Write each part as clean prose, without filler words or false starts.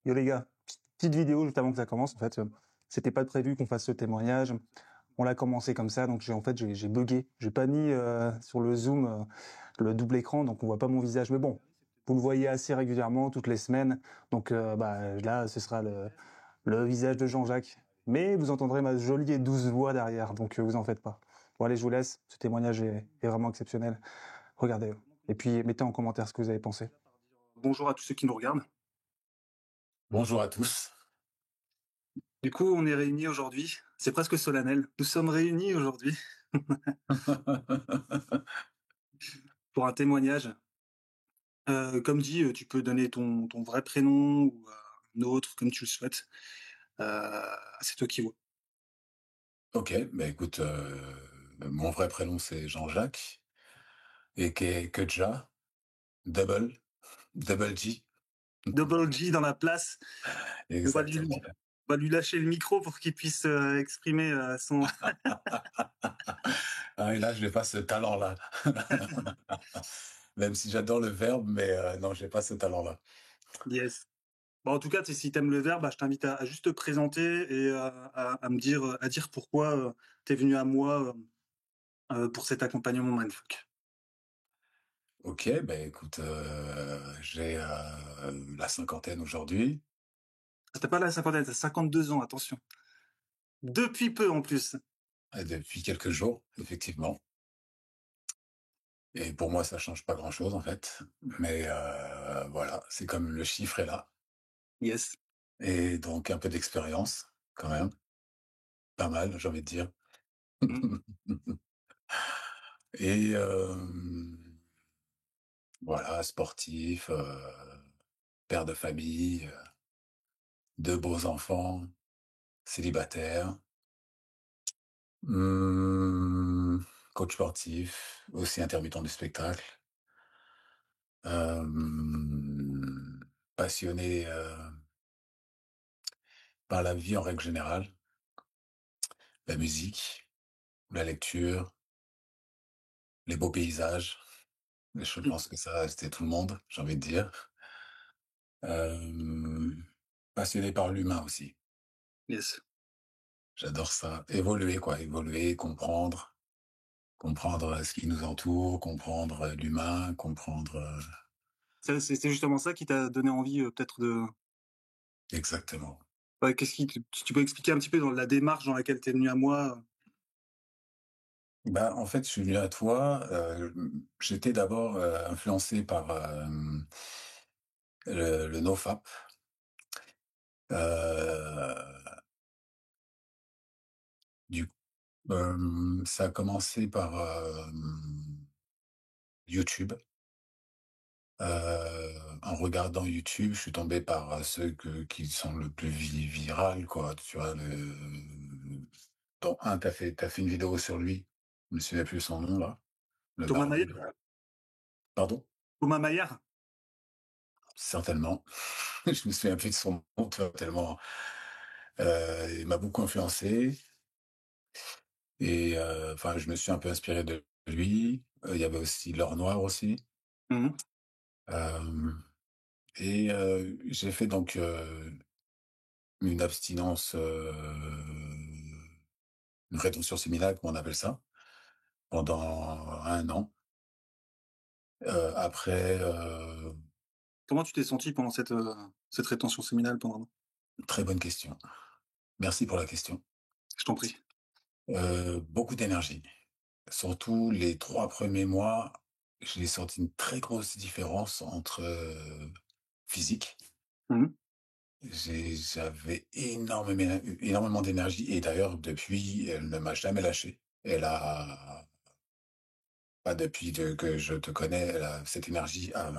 Yo les gars, petite vidéo juste avant que ça commence. En fait, c'était pas prévu qu'on fasse ce témoignage. On l'a commencé comme ça, donc j'ai bugué. J'ai pas mis sur le Zoom le double écran, donc on voit pas mon visage. Mais bon, vous le voyez assez régulièrement toutes les semaines. Donc là, ce sera le visage de Jean-Jacques. Mais vous entendrez ma jolie et douce voix derrière, donc vous en faites pas. Bon allez, je vous laisse. Ce témoignage est vraiment exceptionnel. Regardez. Et puis mettez en commentaire ce que vous avez pensé. Bonjour à tous ceux qui nous regardent. Bonjour à tous. Du coup, on est réunis aujourd'hui. C'est presque solennel. Nous sommes réunis aujourd'hui pour un témoignage. Comme dit, tu peux donner ton vrai prénom ou un autre, comme tu le souhaites. C'est toi qui vois. Ok, bah écoute, mon vrai prénom c'est Jean-Jacques, et Kedja, double G, Double G dans la place. On va lui, exactement. on va lui lâcher le micro pour qu'il puisse exprimer son... Ah, et là, je n'ai pas ce talent-là. Même si j'adore le verbe, mais non, j'ai pas ce talent-là. Yes. Bon, en tout cas, si t'aimes le verbe, bah, je t'invite à juste te présenter et à me dire, à dire pourquoi t'es venu à moi pour cet accompagnement mindfuck. Ok, bah écoute, j'ai la cinquantaine aujourd'hui, T'as pas la cinquantaine, t'as 52 ans, attention. Depuis peu en plus. et depuis quelques jours, effectivement. Et pour moi, ça change pas grand-chose en fait. Mais voilà, c'est comme le chiffre est là. Yes. Et donc un peu d'expérience, quand même. Pas mal, j'ai envie de dire. Mm. Et voilà, sportif, père de famille, 2 beaux enfants, célibataire, mmh, coach sportif, aussi intermittent du spectacle, hem, passionné, par la vie en règle générale, la musique, la lecture, les beaux paysages. Je pense que ça, c'était tout le monde, j'ai envie de dire. Hem, passionné par l'humain aussi. Yes. J'adore ça. Évoluer quoi, évoluer, comprendre ce qui nous entoure, comprendre l'humain, comprendre, C'est justement ça qui t'a donné envie peut-être de... exactement. Ouais, tu peux expliquer un petit peu dans la démarche dans laquelle t'es venu à moi. Bah, en fait, je suis venu à toi, j'étais d'abord, influencé par, le NoFap. Heu, du ça a commencé par, YouTube. En regardant YouTube, je suis tombé par, ceux qui sont le plus viral quoi, tu vois? Dont un, tu fait une vidéo sur lui, je me souviens plus son nom là, le Thomas barbu Mayer? là. Pardon? Thomas Mayer? Certainement. Je me souviens plus de son nom, tu vois? Tellement, il m'a beaucoup influencé, et enfin, je me suis un peu inspiré de lui. Il y avait aussi L'Or Noir aussi, Mhm. hem et j'ai fait donc, une abstinence, une rétention séminale comme on appelle ça, pendant 1 an. Après, Comment tu t'es senti pendant cette rétention séminale pendant... très bonne question. Merci pour la question. Je t'en prie. Beaucoup d'énergie. Surtout les 3 premiers mois, j'ai senti une très grosse différence entre, physique. Mhm. J'avais énormément d'énergie, et d'ailleurs depuis, elle ne m'a jamais lâché. Elle a Pas depuis que je te connais, elle a cette énergie à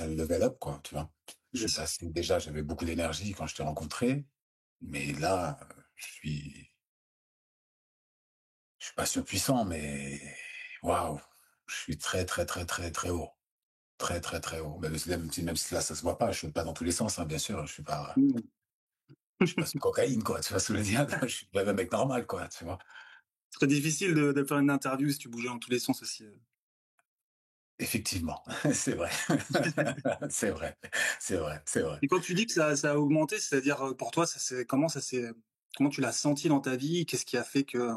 level up quoi, tu vois? Je suis Yes. passé déjà, j'avais beaucoup d'énergie quand je t'ai rencontré, mais là, je suis pas surpuissant, mais waouh! Je suis très, très, très, très, très haut. Très, très, très haut. Même si là, ça se voit pas, je saute pas dans tous les sens, hein, bien sûr, Mhm. je suis pas sous cocaïne, quoi, tu vois ce que je veux dire? Je suis même un mec normal, quoi, tu vois? Ce serait difficile de faire une interview si tu bougeais dans tous les sens aussi. Effectivement, c'est vrai. C'est vrai, c'est vrai, c'est vrai. Et quand tu dis que ça a augmenté, c'est-à-dire, pour toi, comment tu l'as senti dans ta vie? Qu'est-ce qui a fait que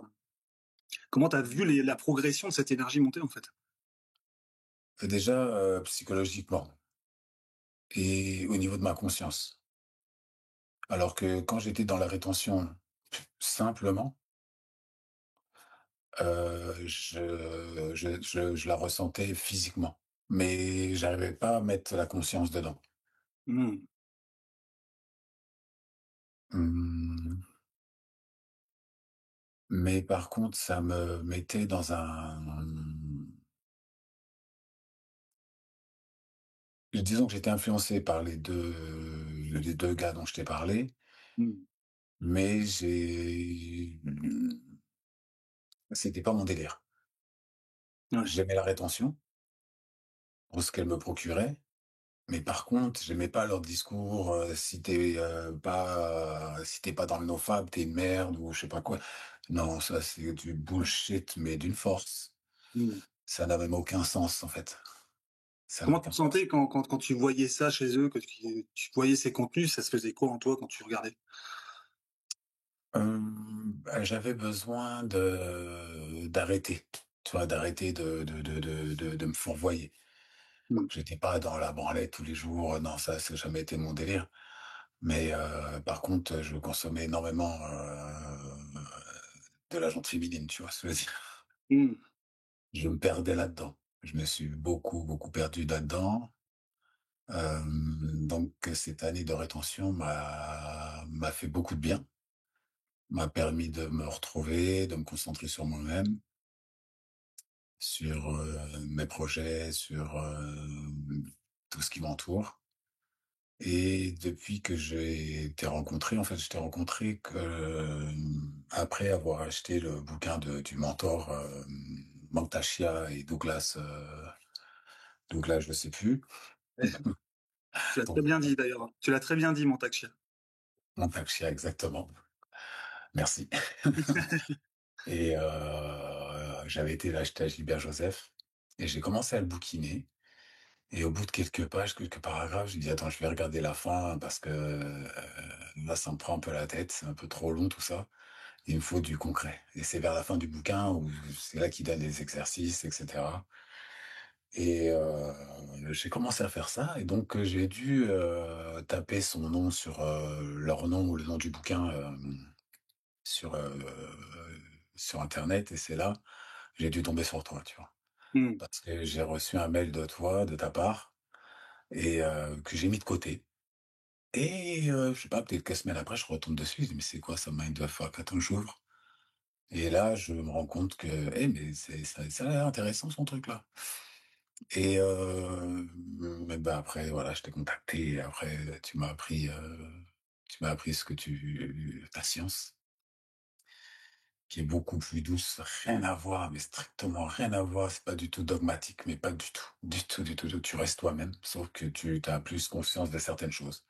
comment tu as vu la progression de cette énergie monter, en fait? Déjà, psychologiquement et au niveau de ma conscience. Alors que quand j'étais dans la rétention, simplement, je la ressentais physiquement, mais j'arrivais pas à mettre la conscience dedans. Mmh. Mmh, mais par contre, ça me mettait dans un disons que j'étais influencé par les deux gars dont je t'ai parlé, Mmh. mais c'était pas mon délire. Ouais. J'aimais la rétention pour ce qu'elle me procurait. Mais par contre, j'aimais pas leur discours, si t'es pas dans le nofap, t'es une merde ou je sais pas quoi. Non, ça c'est du bullshit, mais d'une force. Mmh. Ça n'a même aucun sens, en fait. Ça n'a Comment tu aucun te sens. sentais quand tu voyais ça chez eux, que tu voyais ces contenus, ça se faisait quoi en toi quand tu regardais? Bah, j'avais besoin d'arrêter, tu vois? D'arrêter de me fourvoyer. Mmh. J'étais pas dans la branlette tous les jours, non, ça a jamais été mon délire. Mais par contre, je consommais énormément, de la jante féminine, tu vois ce que je veux dire? Mmh. Je me perdais là-dedans. Je me suis beaucoup, beaucoup perdu là-dedans. Donc cette année de rétention m'a fait beaucoup de bien, m'a permis de me retrouver, de me concentrer sur moi-même, sur, mes projets, sur, tout ce qui m'entoure. Et depuis que je t'ai rencontré que, après avoir acheté le bouquin du mentor, Mantascia et Douglas je sais plus, Ouais. Tu l'as très donc bien dit d'ailleurs, hein. Tu l'as très bien dit, Montaksher. Mantascia exactement, merci. Et j'avais été l'acheter à Gilbert Joseph et j'ai commencé à le bouquiner et au bout de quelques pages, quelques paragraphes, j'ai dit: «Attends, je vais regarder la fin parce que, là, ça me prend un peu la tête, c'est un peu trop long tout ça». Il me faut du concret et c'est vers la fin du bouquin où c'est là qu'il donne des exercices et cetera et j'ai commencé à faire ça et donc j'ai dû, taper son nom sur, leur nom ou le nom du bouquin, sur, sur internet et c'est là, j'ai dû tomber sur toi, tu vois? Mmh. Parce que j'ai reçu un mail de toi, de ta part et que j'ai mis de côté et je sais pas, peut-être quelques semaines après, je retombe dessus, je dis: «Mais c'est quoi ça mindfuck? Attends, j'ouvre». Et là, je me rends compte que, mais ça a l'air intéressant son truc-là. Et mais bah, après voilà, je t'ai contacté et après tu m'as appris ce que ta science, qui est beaucoup plus douce, rien à voir, mais strictement rien à voir. C'est pas du tout dogmatique, mais pas du tout, du tout, du tout, du tout. Tu restes toi-même, sauf que tu as plus conscience de certaines choses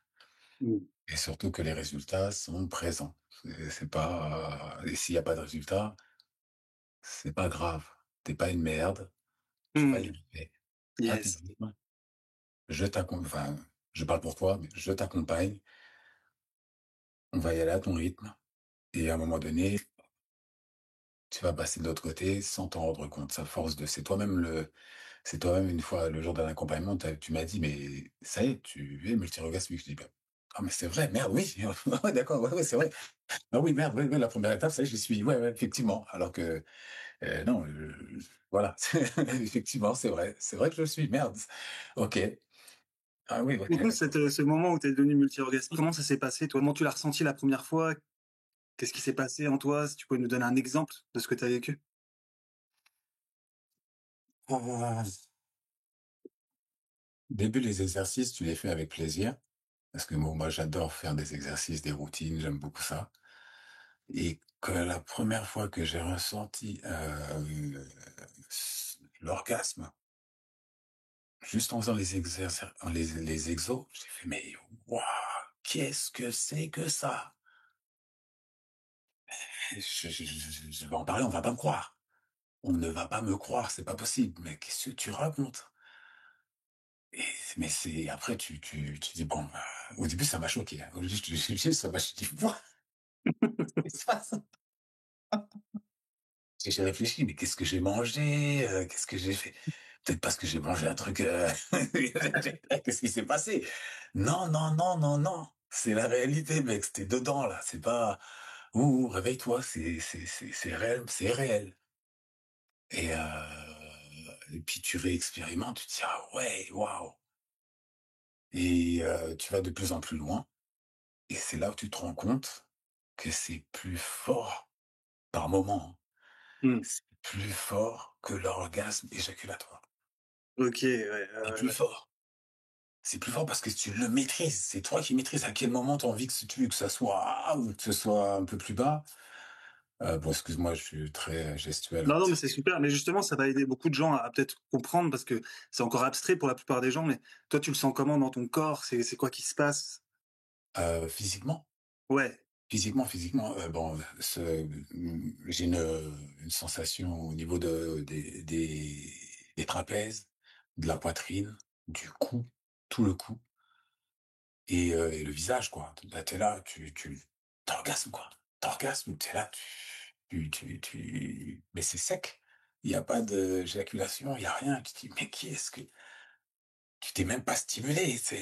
Mmh. et surtout que les résultats sont présents. C'est pas, et s'il y a pas de résultat, c'est pas grave. T'es pas une merde. Tu vas Mmh. y arriver à ton Yes. rythme. Enfin, je parle pour toi, mais je t'accompagne. On va y aller à ton rythme et à un moment donné, tu vas passer de l'autre côté sans t'en rendre compte. Ça force de c'est toi-même une fois, le jour d'un accompagnement, tu m'as dit: «Mais ça y est, tu es multi-orgasmique». Je dis: «Bah, ah mais c'est vrai, merde, oui, ouais, d'accord, ouais, ouais, c'est vrai. Ah oui, merde, oui, oui, la première étape, ça y est, j'y suis. Ouais, ouais, effectivement». Alors que, non, voilà, effectivement, c'est vrai que je le suis, merde. OK. Ah oui, OK, Du coup, d'accord. ce moment où tu es devenu multi-orgasmique, comment ça s'est passé, toi? Comment tu l'as ressenti la première fois? Qu'est-ce qui s'est passé en toi? Si tu pouvais nous donner un exemple de ce que tu as vécu? Au début, les exercices, tu les fais avec plaisir, parce que moi, j'adore faire des exercices, des routines, j'aime beaucoup ça. Et que la première fois que j'ai ressenti l'orgasme, juste en faisant les exos, j'ai fait, mais waouh, qu'est-ce que c'est que ça? Je vais en parler, on va pas me croire. On ne va pas me croire, c'est pas possible. Mais qu'est-ce que tu racontes? et mais c'est après tu dis: «Bon, au début ça m'a choqué, hein. Au début ça m'a je dis: «What? Qu'est-ce qui se passe?» Et j'ai réfléchi: «Mais qu'est-ce que j'ai mangé? Qu'est-ce que j'ai fait? Peut-être parce que j'ai mangé un truc, qu'est-ce qui s'est passé?» Non, non, non, non, non, c'est la réalité mec, c'était dedans là, c'est pas: «Ouh, réveille-toi, c'est réel, c'est réel». Et puis tu réexpérimentes, tu te dis: «Ah ouais, waouh!» Tu vas de plus en plus loin et c'est là où tu te rends compte que c'est plus fort par moment, hein. Mmh. C'est plus fort que l'orgasme éjaculatoire. OK, ouais, C'est ouais, plus ouais. fort. C'est plus fort parce que tu le maîtrises. C'est toi qui maîtrises à quel moment tu as envie que ça soit ou que ce soit un peu plus bas. Bon, excuse-moi, je suis très gestuel, hein. Non, non, mais c'est super. Mais justement, ça va aider beaucoup de gens à peut-être comprendre parce que c'est encore abstrait pour la plupart des gens, mais toi, tu le sens comment dans ton corps? C'est quoi qui se passe? Physiquement Ouais. physiquement, bon, j'ai une sensation au niveau des trapèzes, de la poitrine, du cou, tout le cou et le visage, quoi. Là, tu là, tu quoi. Tu là, mais c'est sec. Il y a pas d'éjaculation, il y a rien. Tu te dis: «Mais qu'est-ce que» tu t'es même pas stimulé, tu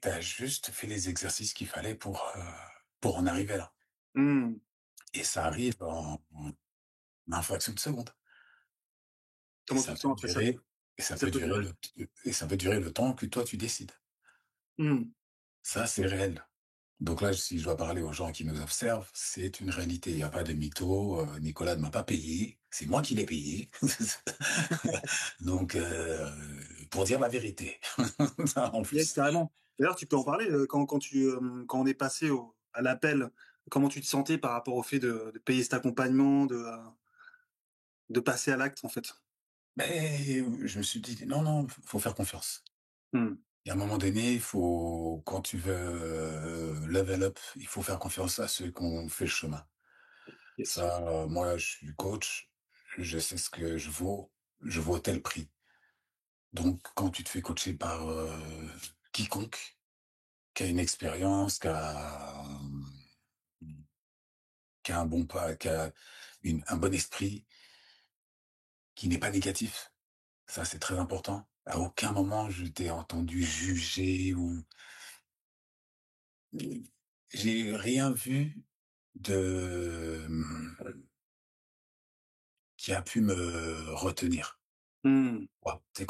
as juste fait les exercices qu'il fallait pour en arriver là Mmh. et ça arrive en fraction de seconde et Comment tu ça te peut sens après ça? durer et ça Ça peut peut durer durer? le temps que toi tu décides. Mmh. Ça, c'est réel. Donc là, si je dois parler aux gens qui nous observent, c'est une réalité. Il y a pas de mytho, Nicolas ne m'a pas payé, c'est moi qui l'ai payé. Donc pour dire la vérité. En Yes, plus. carrément. D'ailleurs, tu peux en parler, quand on est passé au à l'appel, comment tu te sentais par rapport au fait de payer cet accompagnement, de passer à l'acte, en fait? Mais je me suis dit: «Non, non, faut faire confiance». Mmh. Il y a un moment donné, il faut quand tu veux, level up, il faut faire confiance à ceux qui ont fait le chemin. Yes. Ça, moi, je suis coach, je sais ce que je vaux tel prix. Donc quand tu te fais coacher par, quiconque qui a une expérience, qui a un bon pas qui a un bon esprit, qui n'est pas négatif, ça, c'est très important. À aucun moment je t'ai entendu juger ou j'ai rien vu de, qui a pu me retenir. Mmh. Ouais, tu sais,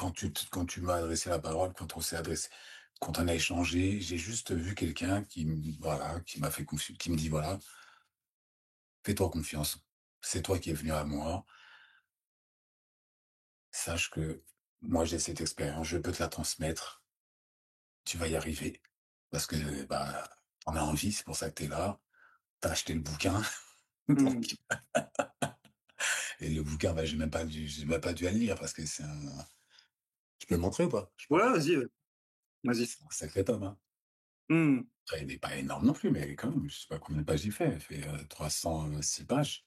quand tu m'as adressé la parole, quand on a échangé, j'ai juste vu quelqu'un voilà, qui m'a fait confiance, qui me dit: «Voilà, fais-toi confiance. C'est toi qui es venu à moi. Sache que moi, j'ai cette expérience, je peux te la transmettre. Tu vas y arriver parce que, bah, tu as envie, c'est pour ça que tu es là. Tu as acheté le bouquin». Mmh. Donc et le bouquin, bah, j'ai même pas dû à le lire parce que je peux le montrer ou pas? Je peux Ouais, pas. vas-y, vas-y. C'est un sacré tome, hein. Mmh. Après, il n'est pas énorme non plus, mais quand même, je sais pas combien de pages il fait, 306 pages.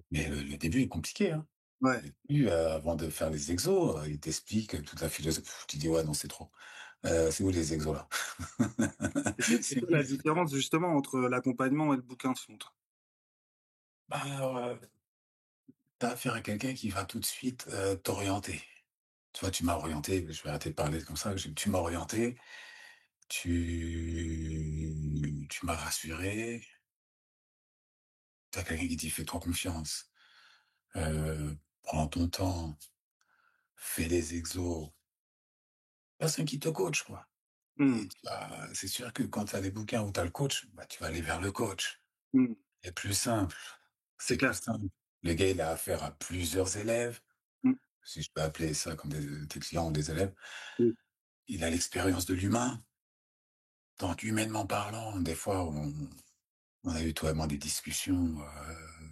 Mais le début est compliqué, hein. Ouais. Le début, avant de faire les exos, il t'explique toute la philosophie. Tu dis: «Ouais, non, c'est trop». C'est où les exos là? Et c'est C'est quoi où la les différence justement entre l'accompagnement et le bouquin, selon toi? bah, tu affaire à quelqu'un qui va tout de suite, t'orienter. Tu vois, tu m'as orienté, je vais arrêter de parler comme ça, tu m'as orienté, tu m'as rassuré, tu as quelqu'un qui dit: «Fais-toi confiance, prends ton temps, fais les exos». Personne qui te coach, quoi. Et Mmh. bah, c'est sûr que quand tu as des bouquins où tu as le coach, bah, tu vas aller vers le coach. Mmh. C'est plus simple, C'est c'est plus clair. simple. Le gars, il a affaire à plusieurs élèves, Mmh. si je peux appeler ça comme des clients ou des élèves. Oui. Il a l'expérience de l'humain. Donc humainement parlant, des fois, on a eu toi et moi des discussions,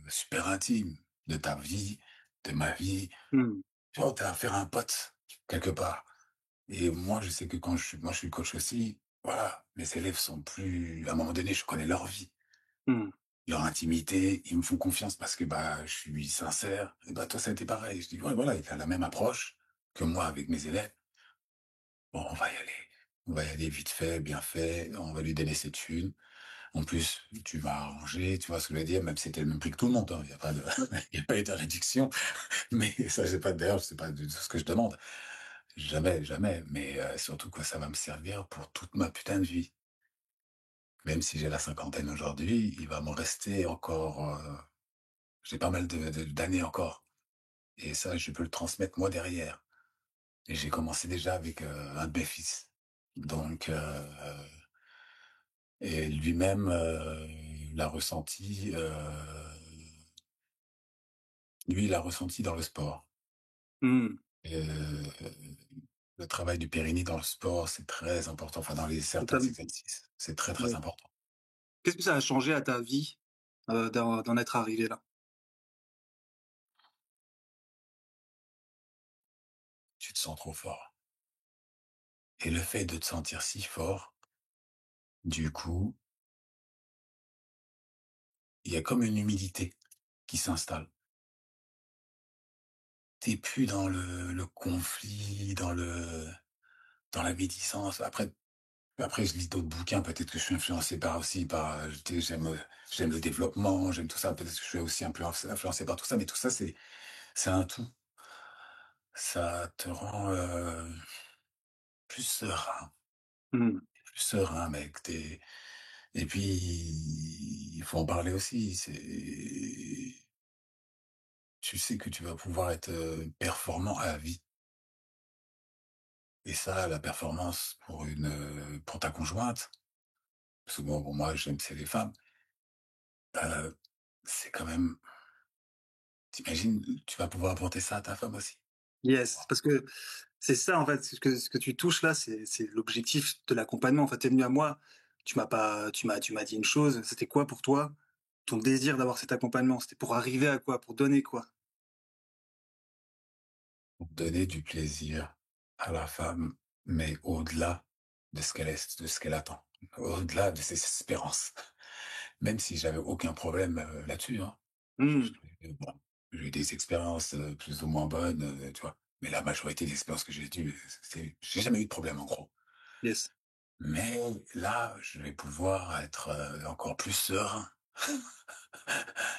super intimes de ta vie, de ma vie. Mmh. Tu vois, tu as affaire à un pote quelque part et moi, je sais que je suis coach aussi, voilà, mes élèves sont plus à un moment donné, je connais leur vie, Mmh. leur intimité, ils me font confiance parce que, bah, je suis sincère et bah, toi, ça a été pareil. Je dis: «Ouais, voilà, il a la même approche que moi avec mes élèves». Bon, on va y aller. On va y aller vite fait, bien fait, on va lui donner ses thunes. En plus, tu vas arranger, tu vois ce que je veux dire? Même si c'était le même prix que tout le monde, hein, il y a pas de Ouais. il y a pas eu de réduction, mais ça, c'est pas d'ailleurs, c'est pas du tout ce que je demande. Jamais, jamais, mais surtout que ça va me servir pour toute ma putain de vie. Même si j'ai la cinquantaine aujourd'hui, il va m'en rester encore, j'ai pas mal de d'années encore et ça, je peux le transmettre moi derrière et j'ai commencé déjà avec, un de mes fils donc et lui-même, l'a ressenti, lui, il l'a ressenti dans le sport. Mmh. Le travail du périnée dans le sport, c'est très important, enfin dans les certains Totalement. exercices, c'est très, très Ouais. important. Qu'est-ce que ça a changé à ta vie, d'en être arrivé là? Tu te sens trop fort et le fait de te sentir si fort, du coup, il y a comme une humilité qui s'installe. Tu plus dans le conflit, dans la médisance. Après je lis d'autres bouquins, peut-être que je suis influencé par aussi par, tu sais, j'aime le développement, j'aime tout ça, peut-être que je suis aussi influencé par tout ça, mais tout ça, c'est un tout. Ça te rend, plus serein, Mmh. mec. Et puis, il faut en parler aussi, tu sais que tu vas pouvoir être, performant à vie et ça, la performance pour ta conjointe, parce que bon, pour moi, j'aime c'est les femmes, heu, c'est quand même tu tu vas pouvoir apporter ça à ta femme aussi. Yes, parce que c'est ça en fait, ce que tu touches là, c'est l'objectif de l'accompagnement. En fait, tu es venu à moi, tu m'as dit une chose, c'était quoi pour toi, ton désir d'avoir cet accompagnement? C'était pour arriver à quoi? Pour donner quoi? Pour donner du plaisir à la femme, mais au-delà de ce qu'elle attend, au-delà de ses espérances. Même si j'avais aucun problème, là-dessus, hein. Mmh. Bon, j'ai eu des expériences, plus ou moins bonnes, tu vois? Mais la majorité des expériences que j'ai eues, j'ai jamais eu de problème en gros. Yes. Mais là, je vais pouvoir être, encore plus serein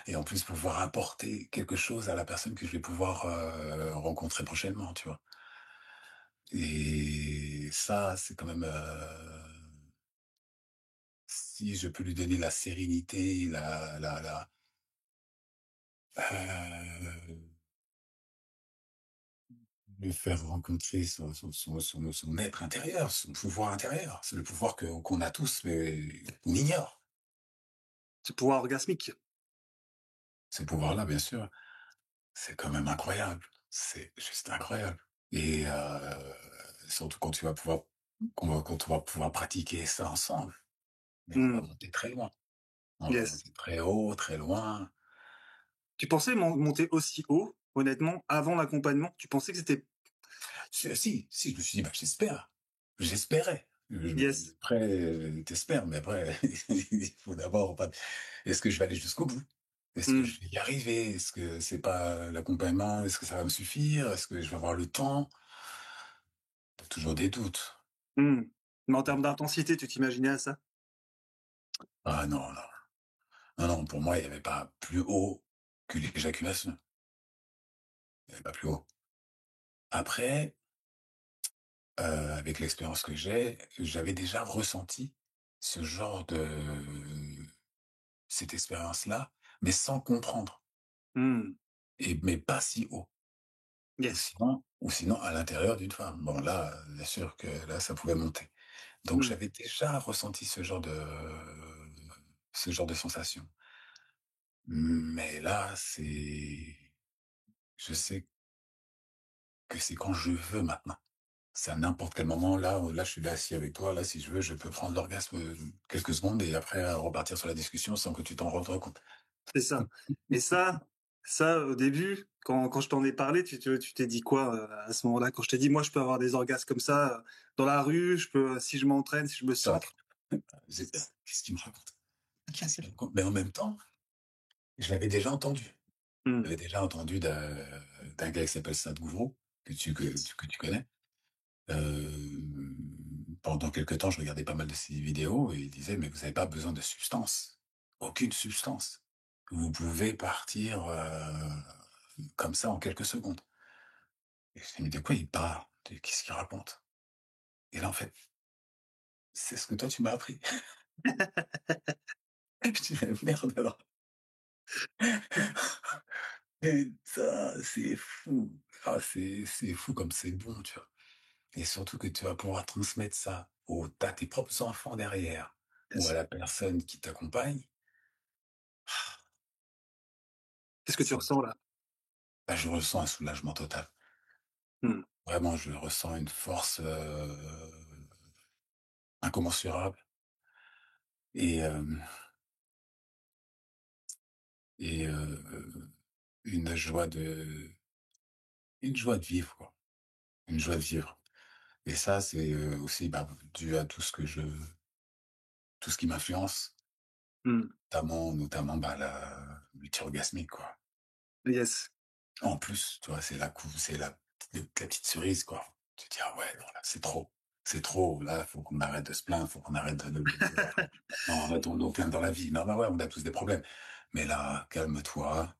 et en plus pouvoir apporter quelque chose à la personne que je vais pouvoir, rencontrer prochainement, tu vois? Et ça, c'est quand même, si je peux lui donner la sérénité, heu, lui faire rencontrer son être intérieur, son pouvoir intérieur. C'est le pouvoir qu'on a tous, mais qu'on ignore. Ce pouvoir orgasmique. Ce pouvoir-là, bien sûr, c'est quand même incroyable. C'est juste incroyable et surtout quand on va pouvoir pratiquer ça ensemble, mais on va Mmh. monter très loin. On va Yes. monter très haut, très loin. Tu pensais monter aussi haut, honnêtement, avant l'accompagnement? Tu pensais que c'était Si, je me suis dit: «Bah, j'espère». J'espérais. yes. Après, tu mais après, il faut d'abord pas est-ce que je vais aller jusqu'au bout? Est-ce que Mmh. je vais y arriver? Est-ce que c'est pas l'accompagnement? Est-ce que ça va me suffire? Est-ce que je vais avoir le temps? Tu toujours des doutes. Mmh. Mais en termes d'intensité, tu t'imaginais à ça? Ah non, non. Non, non, pour moi, il y avait pas plus haut que l'éjaculation. Il y avait pas plus haut. Après, avec l'expérience que j'ai, j'avais déjà ressenti ce genre de cette expérience-là, mais sans comprendre Mmh. mais pas si haut Yes. ou sinon à l'intérieur d'une femme. Bon là, bien sûr que là, ça pouvait monter. Donc Mmh. j'avais déjà ressenti ce genre de sensation. Mais là, je sais que c'est quand je veux maintenant. C'est à n'importe quel moment. Là, je suis là assis avec toi. Là, si je veux, je peux prendre l'orgasme, quelques secondes et après, repartir sur la discussion sans que tu t'en rendes compte. C'est ça. Et ça, au début, quand je t'en ai parlé, tu t'es dit quoi, à ce moment-là? Quand je t'ai dit: «Moi, je peux avoir des orgasmes comme ça, dans la rue, je peux si je m'entraîne, si je me Attends, centre». Qu'est-ce qu'il me raconte? Qu'est-ce qu'il me raconte? Mais en même temps, je l'avais déjà entendu. Mmh. J'avais déjà entendu d'un gars qui s'appelle Sadhguru, que tu connais. Pendant quelque temps, je regardais pas mal de ces vidéos et il disait: «Mais vous avez pas besoin de substance, aucune substance. Vous pouvez partir, comme ça en quelques secondes». Et je dis: «Mais de quoi il parle? Qu'est-ce qu'il raconte?» Et là, en fait, c'est ce que toi tu m'as appris. Et puis je dis: «Mais merde alors». Et ça, c'est fou. Ah, c'est fou comme c'est bon, tu vois? Et surtout que tu vas pouvoir transmettre ça aux à tes propres enfants derrière ou à Yes. la personne qui t'accompagne. Qu'est-ce que tu C'est ressens là? Bah, je ressens un soulagement total. Mmh. Vraiment, je ressens une force, incommensurable et hem et une joie de une joie de vivre, quoi. Une joie de vivre et ça, c'est, aussi, bah, dû à tout ce qui m'influence, Mmh. notamment, bah, la multi-orgasmique, quoi. Yes. En plus, tu vois, c'est la petite cerise, quoi. Tu te dis: «Ah ouais, non, là, c'est trop, là, faut qu'on arrête de se plaindre, faut qu'on arrête de non, mettons-nous plein dans la vie. Non, mais ouais, on a tous des problèmes. Mais là, calme-toi,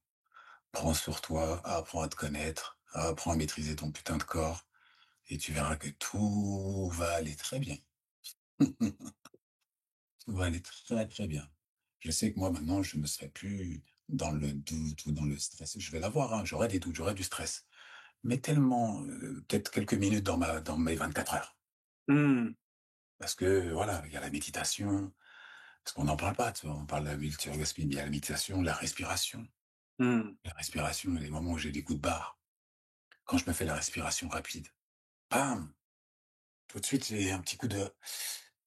prends sur toi, apprends à te connaître, apprends à maîtriser ton putain de corps et tu verras que tout va aller très bien. Tout va aller très, très bien. Je sais que moi, maintenant, je ne serai plus dans le doute ou dans le stress. Je vais l'avoir, hein, j'aurai des doutes, j'aurai du stress. Mais tellement, peut-être quelques minutes dans mes 24 heures. Mmh. Parce que voilà, il y a la méditation, parce qu'on n'en parle pas, tu vois? On parle de la multi-orgasmie, mais il y a la méditation, la respiration. Mmh. La respiration, les moments où j'ai des coups de barre, quand je me fais la respiration rapide, bam! Tout de suite, j'ai un petit coup de: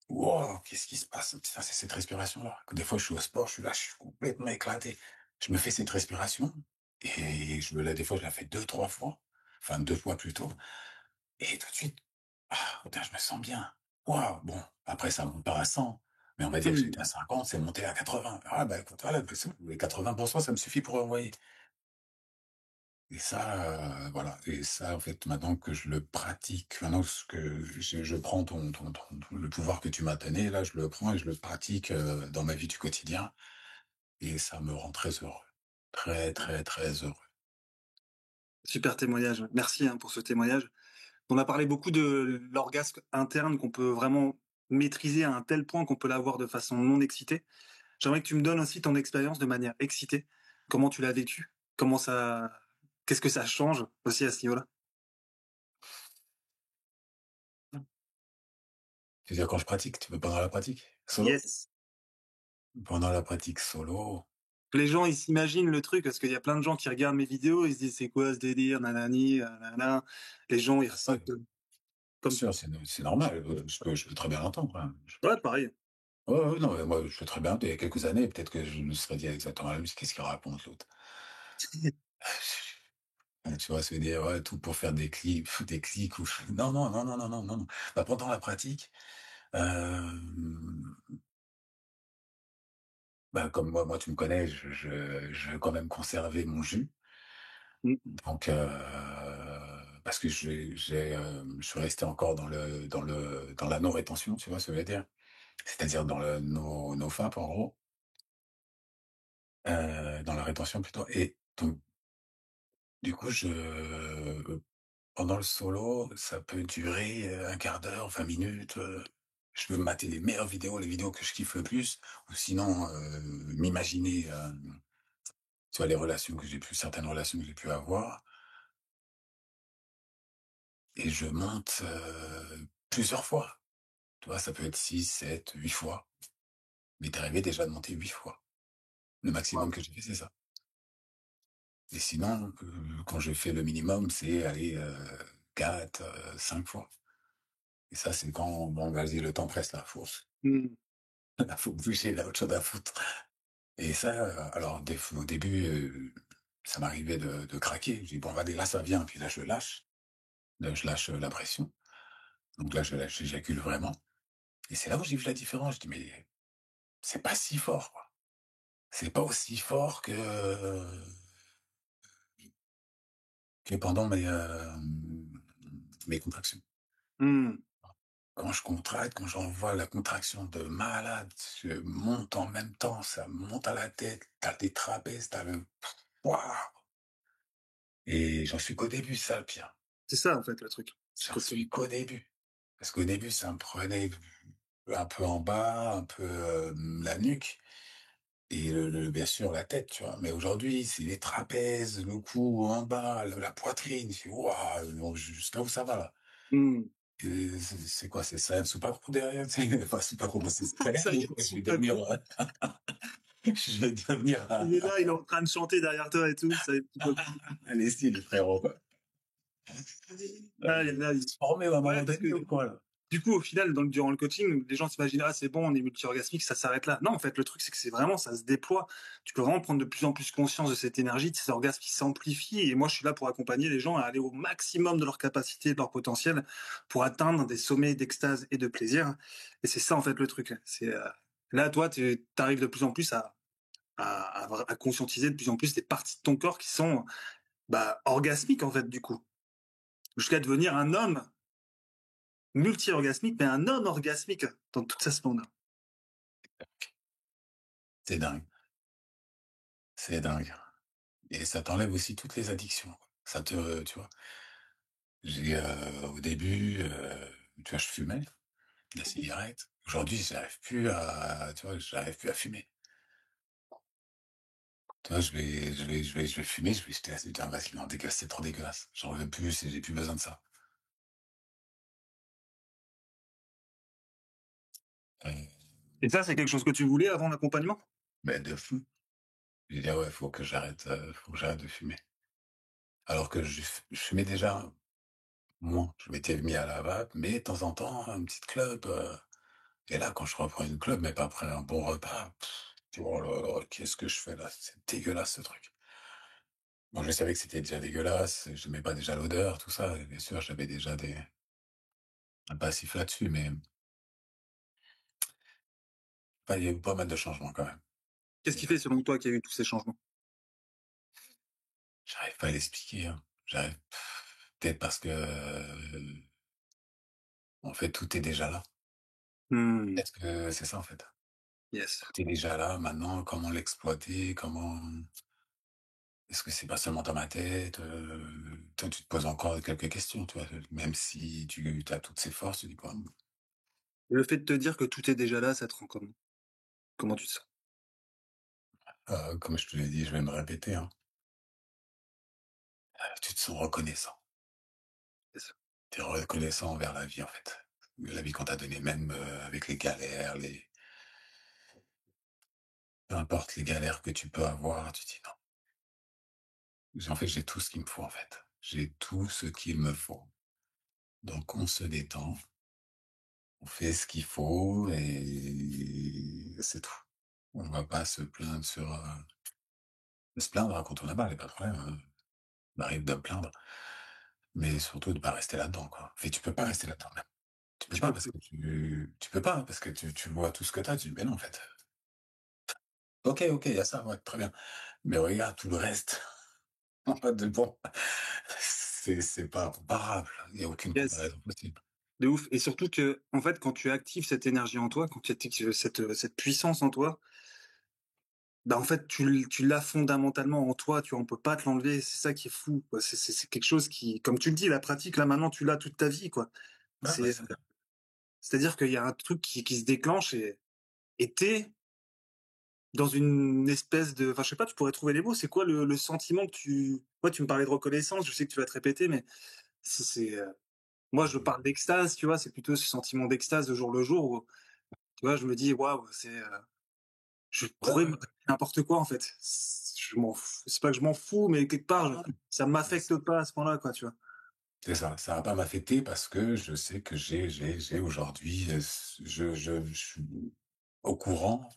«Wow, qu'est-ce qui se passe?» Putain, c'est cette respiration-là. Que des fois, je suis au sport, je suis là, je suis complètement éclaté. Je me fais cette respiration et des fois, je la fais 2 3 fois, enfin 2 fois plutôt et tout de suite, ah putain, je me sens bien. Waouh! Bon, après ça monte pas à 100, mais on va dire que j'étais à Mmh. 50, c'est monté à 80. Ah bah écoute, voilà, bah, c'est bon, les 80 ça me suffit pour envoyer. Et ça, voilà et ça, en fait, maintenant que je le pratique, maintenant ce que je prends le pouvoir que tu m'as donné, là, je le prends et je le pratique, dans ma vie du quotidien et ça me rend très heureux. Très, très, très heureux. Super témoignage. Merci, hein, pour ce témoignage. On a parlé beaucoup de l'orgasme interne qu'on peut vraiment maîtriser à un tel point qu'on peut l'avoir de façon non excitée. J'aimerais que tu me donnes aussi ton expérience de manière excitée. Comment tu l'as vécu? Comment ça Qu'est-ce que ça change aussi à ce niveau-là? Tu veux dire quand je pratique, tu veux pendant la pratique? Solo? Yes. Pendant la pratique solo, Les gens, ils s'imaginent le truc parce qu'il y a plein de gens qui regardent mes vidéos, ils se disent: «C'est quoi ce délire? Nanani, nanana». Les gens, ils ouais, ressentent, bien comme sûr, c'est normal, je peux très bien l'entendre, hein. ouais, pareil. Ouais, ouais, non, mais moi, je peux très bien, il y a quelques années, peut-être que je me serais dit exactement la même chose: «Qu'est-ce qu'il raconte l'autre?» Tu vois? Se dire: «Ouais, tout pour faire des clips, des clics ou» non, non, non, non, non, non, non, non. Bah, pendant la pratique, hem, bah, comme moi tu me connais, je veux quand même conserver mon jus. Mmh, Donc parce que je suis resté encore dans la non-rétention, tu vois ce que je veux dire? C'est-à-dire dans le no FAP en gros, dans la rétention plutôt et donc du coup pendant le solo, ça peut durer, 1/4 d'heure, 20 minutes, je peux me mater les meilleures vidéos, les vidéos que je kiffe le plus ou sinon, m'imaginer, tu vois, certaines relations que j'ai pu avoir et je monte, plusieurs fois. Tu vois, ça peut être 6, 7, 8 fois. Mais t'es arrivé déjà de monter 8 fois. Le maximum waouh. que j'ai fait, c'est ça. Et sinon, quand je fais le minimum, c'est aller 4, 5 fois. Et ça, c'est quand, bon, vas-y, le temps presse, là, Mmh, là, faut bouger, il y a autre chose à foutre. Et ça, alors, au début, ça m'arrivait de craquer. Je dis, bon, allez, là, ça vient. Puis là, je lâche. Là, je lâche la pression. Donc là, j'éjacule vraiment. Et c'est là où j'ai vu la différence. Je dis, mais c'est pas si fort, quoi. C'est pas aussi fort que pendant mes contractions. Mmh. Quand je contracte, quand j'envoie la contraction de malade, je monte en même temps, ça monte à la tête, t'as des trapèzes, t'as le waouh! Et j'en suis qu'au début, c'est ça le pire. C'est ça, en fait, le truc. C'est J'en que c'est suis qu'au début. Parce qu'au début, ça me prenait un peu en bas, un peu, la nuque et bien sûr la tête, tu vois? Mais aujourd'hui, c'est les trapèzes, le cou en bas, la poitrine, je fais: «Waouh!» donc jusqu'à où ça va là? mmh. C'est quoi? C'est ça sous pas derrière? Tu sais? Enfin, sous pas c'est Saiyan Ça y ou est, quoi? Je vais devenir, Soupapo, je vais devenir il est là, il est en train de chanter derrière toi et tout, ça y est, Soupapo. un style frérot. Ah, il est là, il Transformé à un ouais, moment parce donné que ou quoi là? du coup, au final, durant le coaching, les gens s'imaginent: «Ah, c'est bon, on est multi-orgasmique, ça s'arrête là». Non, en fait, le truc, c'est que c'est vraiment ça se déploie. Tu peux vraiment prendre de plus en plus conscience de cette énergie, de ces orgasmes qui s'amplifient et moi, je suis là pour accompagner les gens à aller au maximum de leur capacité, de leur potentiel pour atteindre des sommets d'extase et de plaisir et c'est ça, en fait, le truc. C'est, là, toi, tu arrives de plus en plus à conscientiser de plus en plus des parties de ton corps qui sont, bah, orgasmiques, en fait, du coup. Jusqu'à devenir un homme multi-orgasmique, mais un homme orgasmique dans toute sa splendeur. C'est dingue, c'est dingue et ça t'enlève aussi toutes les addictions, quoi. Ça te tu vois? Au début, tu vois, je fumais la cigarette. Aujourd'hui, j'arrive plus à tu vois, j'arrive plus à fumer. Tu vois, je vais fumer, je vais jeter la cigarette, vas-y, non, dégueulasse, c'est trop dégueulasse. J'en veux plus et j'ai plus besoin de ça. Heu, Et ça, c'est quelque chose que tu voulais avant l'accompagnement? mais de fou. J'ai dit: «Ah ouais, faut que j'arrête de fumer». Alors que je fumais déjà moins. Je m'étais mis à la vape, mais de temps en temps, une petite clope, et là, quand je reprends une clope, mais pas après un bon repas, tu vois? Oh là là, qu'est-ce que je fais là? C'est dégueulasse ce truc. Bon, je savais que c'était déjà dégueulasse, j'aimais pas déjà l'odeur, tout ça, et bien sûr, j'avais déjà un passif là-dessus, mais enfin, il y a eu pas mal de changements quand même. Qu'est-ce qui fait, selon toi, qu'il y a eu tous ces changements? J'arrive pas à l'expliquer, hein. J'arrive peut-être parce que, en fait, tout est déjà là. Mmh. Peut-être que c'est ça, en fait. Yes. Tout est déjà là, maintenant, comment l'exploiter? Comment est-ce que c'est pas seulement dans ma tête? Toi, tu te poses encore quelques questions, tu vois? Même si tu as toutes ces forces, tu dis: «Bon». Le fait de te dire que tout est déjà là, ça te rend comment? Comment tu te sens? Comme je te l'ai dit, je vais me répéter, hein, tu te sens reconnaissant. C'est ça. Tu es reconnaissant envers la vie, en fait. La vie qu'on t'a donnée, même, avec les galères, les peu importe les galères que tu peux avoir, tu dis: «Non, en fait, j'ai tout ce qu'il me faut, en fait. J'ai tout ce qu'il me faut». Donc on se détend, on fait ce qu'il faut et c'est tout. On va pas se plaindre, hein, quand on a mal, y a pas de problème, m'arrive de me plaindre, mais surtout de pas rester là-dedans, quoi. Et tu peux pas Mmh. rester là-dedans même. Tu peux Tu pas peux parce plus. que tu peux pas parce que tu vois tout ce que tu as, tu dis: «Mais non, en fait, OK, OK, il y a ça, ouais, très bien, mais regarde tout le reste». En fait, de bon, c'est pas comparable, il y a aucune Yes. comparaison possible. De ouf et surtout que, en fait, quand tu actives cette énergie en toi, quand tu actives cette puissance en toi, bah, en fait, tu l'as fondamentalement en toi, tu vois? On peut pas te l'enlever, c'est ça qui est fou, quoi. C'est quelque chose qui comme tu le dis, la pratique, là, maintenant, tu l'as toute ta vie, quoi. Ouais, bah, C'est c'est c'est-à-dire qu'il y a un truc qui se déclenche et tu dans une espèce de enfin, je sais pas, tu pourrais trouver les mots. C'est quoi le sentiment que tu me parlais de reconnaissance, je sais que tu vas te répéter, mais moi, je parle d'extase, tu vois? C'est plutôt ce sentiment d'extase de jour le jour où, tu vois, je me dis: «Waouh, je ouais, pourrais me ouais, répéter n'importe quoi, en fait». Je m'en fous c'est pas que je m'en fous, mais quelque part, ouais, ça ouais, m'affecte pas à ce point-là, quoi, tu vois? c'est ça, ça va pas m'affecter parce que je sais que j'ai aujourd'hui, je suis au courant,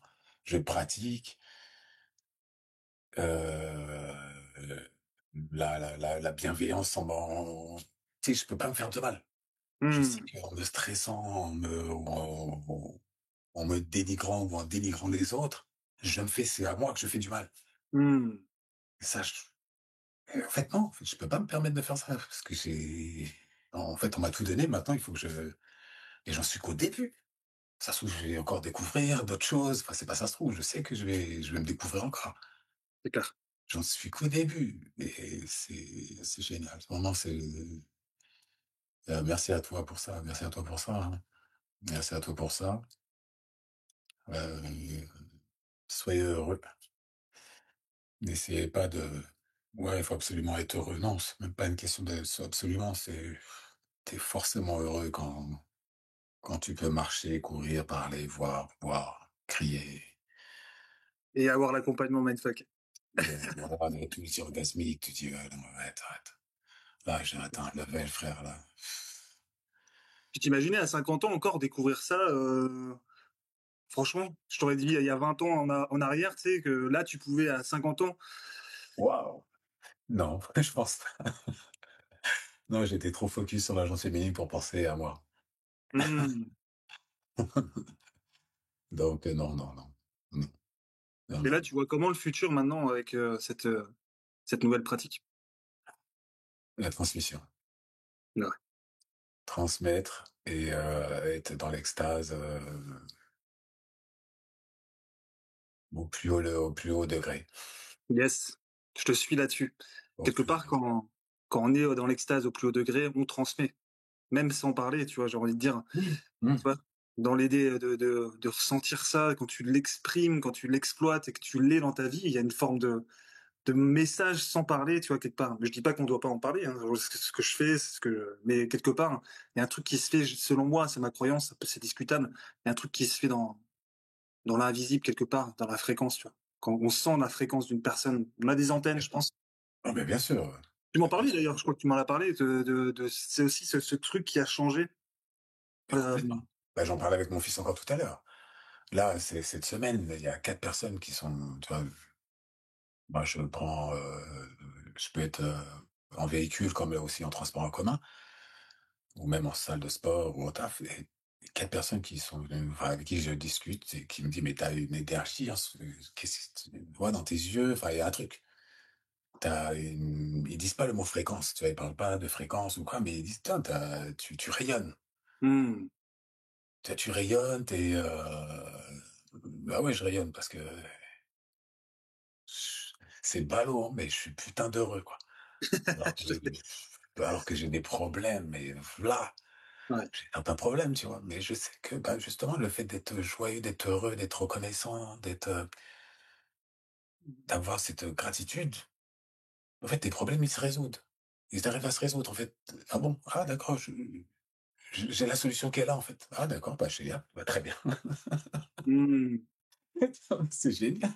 je pratique, heu, la bienveillance tu sais, je peux pas me faire de mal. Je sais Mmh. qu'en me stressant, en me dénigrant ou en dénigrant les autres, c'est à moi que je fais du mal. Mmh. Et ça, en fait, non, en fait, je peux pas me permettre de faire ça parce que j'ai En fait, on m'a tout donné, maintenant il faut que je et j'en suis qu'au début. Ça se trouve, je vais encore découvrir d'autres choses. Enfin, c'est pas ça se trouve, je sais que je vais me découvrir encore. C'est clair. J'en suis qu'au début et c'est génial. Vraiment, merci à toi pour ça, merci à toi pour ça, hein. Merci à toi pour ça. Heu, soyez heureux. N'essayez pas de ouais, il faut absolument être heureux. Non, c'est même pas une question de absolument, c'est tu forcément heureux quand tu peux marcher, courir, parler, voir, boire, crier, Et avoir l'accompagnement mindfuck. avoir des pulsions orgasmiques. Tu dis: «Ouais, non, arrête, arrête. Là, j'ai atteint un level, frère, là». Tu t'imaginais à 50 ans encore découvrir ça, franchement, je t'aurais dit il y a 20 ans en arrière, tu sais, que là, tu pouvais à 50 ans. Waouh! Non, je pense pas. Non, j'étais trop focus sur l'agence féminine pour penser à moi. Mmh. Donc non, non, non. Non, non, Et non. là, tu vois comment le futur maintenant avec cette nouvelle pratique? La transmission. Ouais. Transmettre et être dans l'extase, au plus haut degré, Yes, je te suis là-dessus. au Quelque plus haut part, degré. quand on est dans l'extase au plus haut degré, on transmet, même sans parler, tu vois? J'ai envie de dire, Mmh. Mmh. tu vois? Dans l'idée de ressentir ça, quand tu l'exprimes, quand tu l'exploites et que tu l'es dans ta vie, il y a une forme de message sans parler, tu vois, quelque part. Mais je dis pas qu'on doit pas en parler, hein. C'est ce que je fais, c'est ce que, mais quelque part, il y a un truc qui se fait, selon moi, c'est ma croyance, c'est discutable. Il y a un truc qui se fait dans l'invisible quelque part, dans la fréquence, tu vois. Quand on sent la fréquence d'une personne, on a des antennes, je pense. Ah mais bien sûr, Tu m'en bien parlais sûr. d'ailleurs, je crois que tu m'en as parlé c'est aussi ce truc qui a changé. Mais complètement. Euh, Bah, j'en parlais avec mon fils encore tout à l'heure. Là, c'est cette semaine, il y a 4 personnes qui sont tu vois? Moi, je peux être, en véhicule comme aussi en transport en commun ou même en salle de sport ou au taf et 4 personnes qui sont venues enfin, avec qui je discute et qui me dit: «Mais tu as une énergie en ce qu'est-ce que tu vois dans tes yeux?» enfin, il y a un truc. T'as une ils disent pas le mot fréquence, tu vois? Ils parlent pas de fréquence ou quoi, mais ils disent: «Putain, tu rayonnes. hmm, Tu rayonnes, tu es, bah, ouais, je rayonne parce que c'est ballot, hein, mais je suis putain d'heureux, quoi. Alors que je sais. j'ai des problèmes, mais voilà, Ouais. j'ai certains problèmes, tu vois? Mais je sais que, bah, justement, le fait d'être joyeux, d'être heureux, d'être reconnaissant, d'avoir cette gratitude, en fait, tes problèmes, ils se résoudent. Ils arrivent à se résoudre, en fait. Ah bon? Ah d'accord, j'ai la solution qui est là, en fait. Ah d'accord, bah, génial, bah, très bien. Hmm, C'est génial.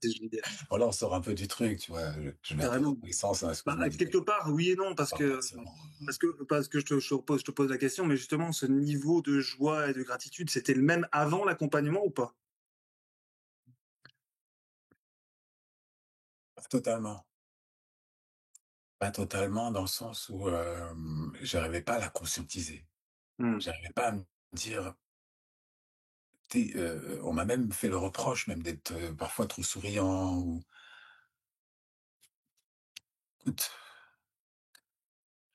c'est génial. Voilà, on sort un peu du truc, tu vois? Je mets un peu de Carrément. puissance, hein, Bah, excuse-moi du peu. quelque part, oui et non, Pas forcément, parce que je te pose la question, mais justement, ce niveau de joie et de gratitude, c'était le même avant l'accompagnement ou pas? pas totalement. Pas totalement dans le sens où, j'arrivais pas à la conscientiser. Hmm. J'arrivais pas à me dire on m'a même fait le reproche même d'être, parfois trop souriant ou écoute,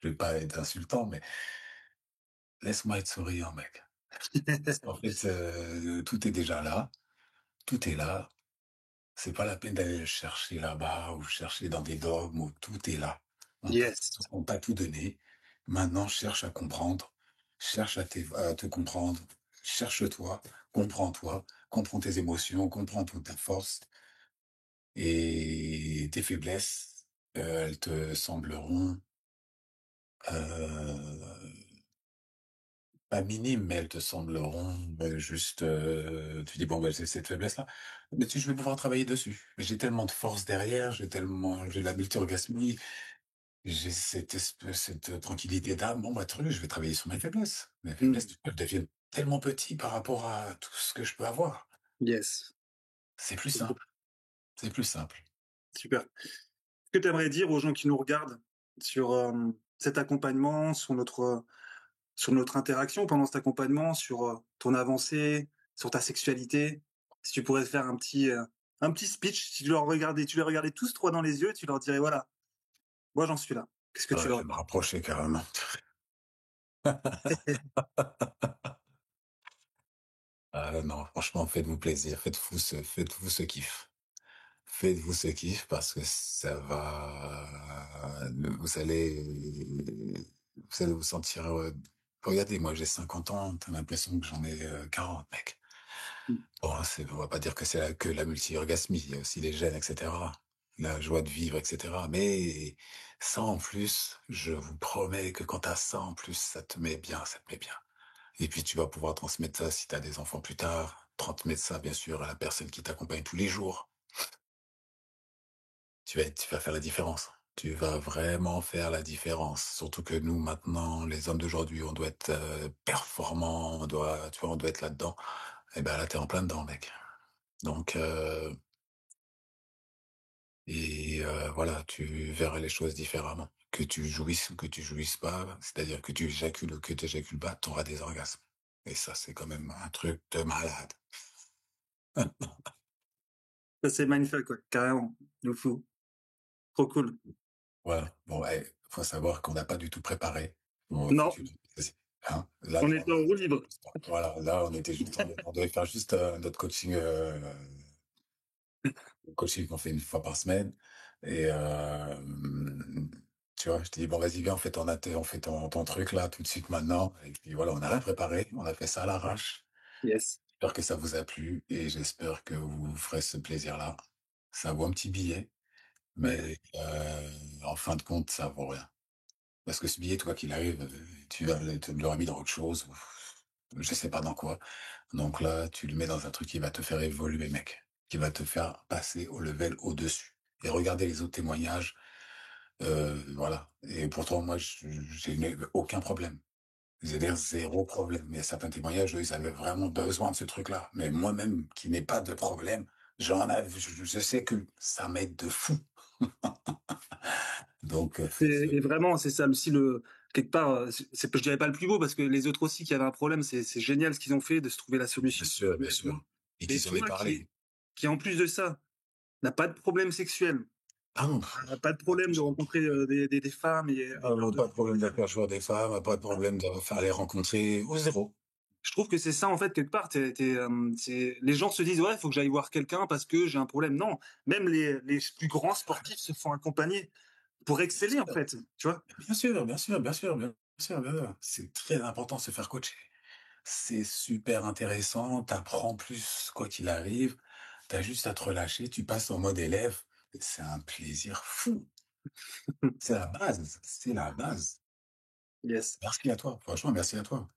je vais pas être insultant, mais laisse-moi être souriant mec. Parce qu'en fait, tout est déjà là, tout est là. C'est pas la peine d'aller le chercher là-bas ou chercher dans des dogmes où tout est là. Yes. On t'a tout donné. Maintenant, cherche à comprendre, cherche à te comprendre, cherche-toi, comprends-toi, comprends tes émotions, comprends toute ta force et tes faiblesses, elles te sembleront, heu, pas minimes, mais elles te sembleront, juste, tu dis: «Bon, bah, j'ai cette faiblesse-là, mais tu je vais pouvoir travailler dessus. J'ai tellement de force derrière, j'ai la multi-orgasmie, j'ai cette tranquillité d'âme, bon, bah, truc, je vais travailler sur mes faiblesses. Mes faiblesses, Hmm. elles deviennent tellement petits par rapport à tout ce que je peux avoir. Yes. C'est plus simple, c'est plus simple. Super. Que tu aimerais dire aux gens qui nous regardent sur, cet accompagnement, sur notre interaction pendant cet accompagnement, sur, ton avancée, sur ta sexualité? Si tu pourrais faire un petit speech, si tu les regardais tous droit dans les yeux, tu leur dirais: «Voilà, moi j'en suis là». Qu'est-ce que tu Je leur vais me rapprocher carrément. Ah non, franchement, faites-vous plaisir, faites-vous ce kiff. Faites-vous ce kiff parce que ça va vous allez vous sentir, regardez, moi j'ai 50 ans, tu as l'impression que j'en ai, 40, mec. Bon, on va pas dire que c'est que la multi-orgasmie, il y a aussi les gènes et cetera, la joie de vivre et cetera, mais ça en plus, je vous promets que quand tu as ça en plus, ça te met bien, ça te met bien. Et puis tu vas pouvoir transmettre ça si tu as des enfants plus tard, transmettre ça bien sûr à la personne qui t'accompagne tous les jours. Tu vas faire la différence. Tu vas vraiment faire la différence. Surtout que nous, maintenant, les hommes d'aujourd'hui, on doit être, performants, on doit tu vois, on doit être là-dedans. Et ben, là, tu es en plein dedans, mec. Donc voilà, tu verras les choses différemment. Que tu jouisses ou que tu jouisses pas, c'est-à-dire que tu éjacules ou que tu éjacules pas, tu auras des orgasmes. Et ça, c'est quand même un truc de malade. Ça, c'est magnifique, ouais, carrément. De fou. Trop cool. Voilà. Bon, eh, faut savoir qu'on n'a pas du tout préparé pour Non, foutu hein? Là, on tu était en roue libre. voilà, là, on était juste on devait faire juste, notre coaching, le coaching qu'on fait une fois par semaine et tu vois? Je t'ai dit: «Bon, vas-y, viens, on fait ton truc là, tout de suite maintenant» et puis voilà, on n'a rien préparé, on a fait ça à l'arrache. Yes. J'espère que ça vous a plu et j'espère que vous vous ferez ce plaisir-là. Ça vaut un petit billet, Ouais. mais en fin de compte, ça vaut rien. Parce que ce billet, toi qu'il arrive, tu l'aurais mis dans autre chose ou je sais pas dans quoi. Donc là, tu le mets dans un truc qui va te faire évoluer, mec, qui va te faire passer au level au-dessus et regardez les autres témoignages, voilà et pourtant moi je n'ai aucun problème. C'est-à-dire 0 problème. Il y a certains témoignages, eux, ils avaient vraiment besoin de ce truc-là. Mais moi-même qui n'ai pas de problème, je sais que ça m'aide de fou. Donc faites ce Et vraiment, c'est ça aussi le quelque part, je dirais pas le plus beau parce que les autres aussi qui avaient un problème, c'est génial ce qu'ils ont fait de se trouver la bien solution. sûr, bien Mais sûr et mais qu'ils en aient toi parlé. qui en plus de ça, n'a pas de problème sexuel, Ah non, n'a pas de problème de rencontrer, des femmes et ah non, de pas de problème de faire jouer des femmes, pas de problème de faire les rencontrer, au zéro. je trouve que c'est ça en fait quelque part, c'est les gens se disent: «Ouais, il faut que j'aille voir quelqu'un parce que j'ai un problème». Non, même les plus grands sportifs se font accompagner pour Bien exceller en sûr, fait, tu vois? bien sûr, bien sûr, bien sûr, bien sûr, bien sûr. C'est très important de se faire coacher. C'est super intéressant, t'apprends plus quoi qu'il arrive, t'as juste à te relâcher, tu passes en mode élève, c'est un plaisir fou. C'est la base, c'est la base. Yes. Merci à toi, franchement merci à toi.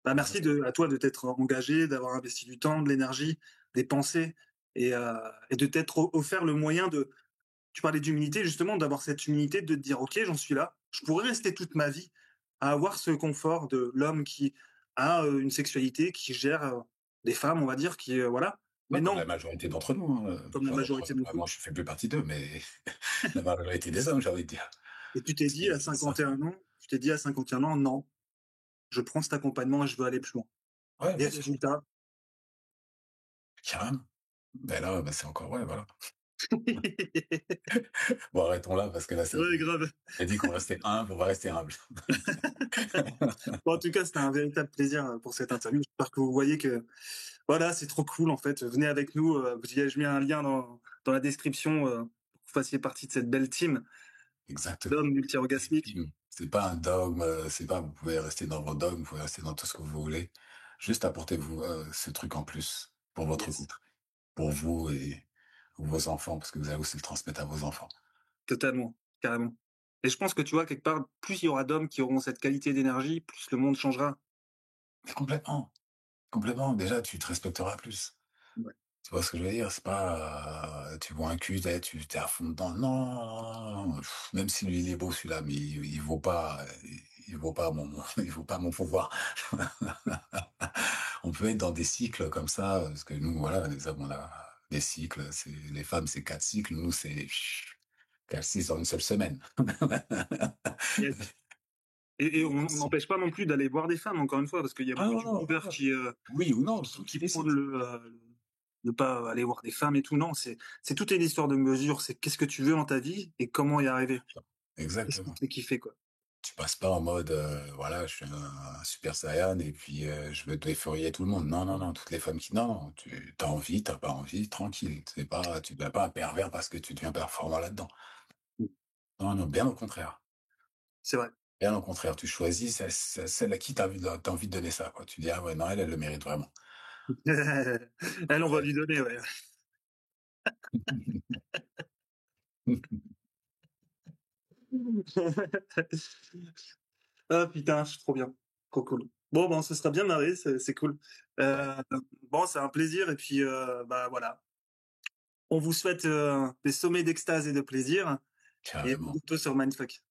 Bah, Ah ça merci c'est à toi de t'être engagé, d'avoir investi du temps, de l'énergie, des pensées et de t'être offert le moyen de tu parlais d'humilité justement, d'avoir cette humilité de te dire: «OK, j'en suis là. Je pourrais rester toute ma vie à avoir ce confort de l'homme qui a, une sexualité, qui gère, des femmes, on va dire, qui, voilà». Mais ouais, comme non, la majorité d'entre nous, hein, comme la majorité de nous moi je fais plus partie d'eux, mais la majorité des hommes, j'ai envie de dire. et tu t'es dit à C'est ça. 51 ans tu t'es dit à 51 ans: «Non, je prends cet accompagnement et je veux aller plus loin» Ouais, et bien sûr, résultat carrément. Ben là, c'est encore ouais, voilà. Bon, arrêtons là parce que là, ouais, grave. j'ai dit qu'on restait humble, on va rester humble. Bon, en tout cas, c'était un véritable plaisir pour cette interview. J'espère que vous voyez que, voilà, c'est trop cool en fait. Venez avec nous. Je mets un lien dans la description pour que vous fassiez partie de cette belle team Exactement. d'hommes multi-orgasmiques. C'est pas un dogme, c'est pas vous pouvez rester dans vos dogmes, vous pouvez rester dans tout ce que vous voulez. Juste apportez-vous, ce truc en plus pour votre Yes, couple, pour vous et vos enfants, parce que vous allez aussi le transmettre à vos enfants. totalement, carrément. Et je pense que tu vois, quelque part, plus il y aura d'hommes qui auront cette qualité d'énergie, plus le monde changera. Mais complètement, complètement. Déjà, tu te respecteras plus. Ouais. Tu vois ce que je veux dire? C'est pas, tu vois un cul, tu es à fond dedans. Non, même si lui il est beau celui-là, mais il vaut pas mon il vaut pas mon pouvoir. On peut être dans des cycles comme ça, parce que nous, voilà, les hommes, on a des cycles, c'est les femmes, c'est 4 cycles, nous, c'est 4 cycles en une seule semaine. Yes. Et on n'empêche pas non plus d'aller voir des femmes, encore une fois, parce qu'il y a Ah beaucoup de non, non, youtubeurs oui ou non, c'est toi qui qui prônent décides. ne pas aller voir des femmes et tout. Non, c'est toute une histoire de mesure. C'est qu'est-ce que tu veux dans ta vie et comment y arriver. Qu'est-ce qui Exactement. te fait kiffer, quoi. Tu passes pas en mode, voilà, je suis un super saiyan et puis, je veux déforier tout le monde. Non, non, non, toutes les femmes qui non, non, tu as envie, tu pas envie, tranquille. C'est pas tu deviens pas un pervers parce que tu deviens performant là-dedans. Mmh. Non, non, bien au contraire. C'est vrai. Bien au contraire, tu choisis celle à qui tu as envie de donner ça, quoi. Tu dis: «Ah ouais, non, elle, elle le mérite vraiment». Elle, on va lui donner, ouais. Ah putain, je suis trop bien. Trop cool. Bon, ben, on se sera bien marré, c'est cool. Ouais, Heu, bon, c'est un plaisir et puis, bah, voilà. On vous souhaite, des sommets d'extase et de plaisir et à carrément. bientôt sur Mindfuck.